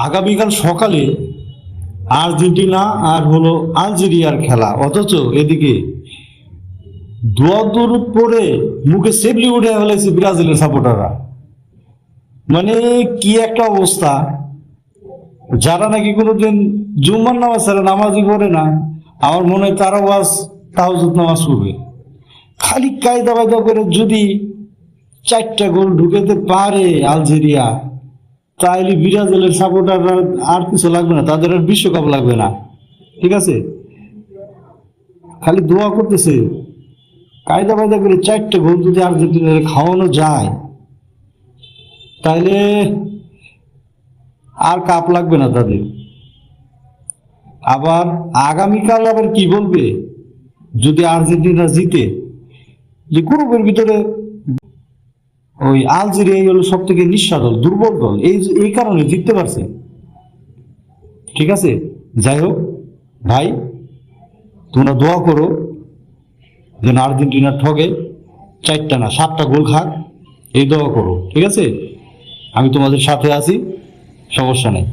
আগামীকাল সকালে আর্জেন্টিনা আর হলো আলজেরিয়ার খেলা, অথচ এদিকে দৌড় পরে মুখে সেফলি উঠে ফেলেছে ব্রাজিলের সাপোর্টাররা। মানে কি একটা অবস্থা! যারা নাকি কোনোদিন জুম্মার নামাজ ছাড়া নামাজই পড়ে না, আমার মনে হয় তারাও আজ তাহাজ্জুদ নামাজ পড়বে। খালি কায়দা বায়দা করে যদি 4টা গোল ঢুকেতে পারে আলজেরিয়া, তাহলে ব্রাজিলের সাপোর্টাররা আর কিছু লাগবে না, তাদের আর বিশ্বকাপ লাগবে না। ঠিক আছে, খালি দোয়া করতেছে কায়দা বায়দা করে 4টা গোল যদি আর্জেন্টিনার খাওয়ানো যায়, তাহলে আর কাপ লাগবে না তাদের। আবার আগামীকাল আবার কি বলবে যদি আর্জেন্টিনা জিতে, যে গ্রুপের ভিতরে ওই আলজেরিয়াই হলো সব থেকে নিঃস্ব দল, দুর্বল দল, এই কারণে জিততে পারছে। ঠিক আছে, যাই হোক ভাই, তোমরা দোয়া করো যেন আর্জেন্টিনা ঠগে 4টা না 7টা গোল খাক, এই দোয়া করো। ঠিক আছে, আমি তোমাদের সাথে আছি, সমস্যা নেই।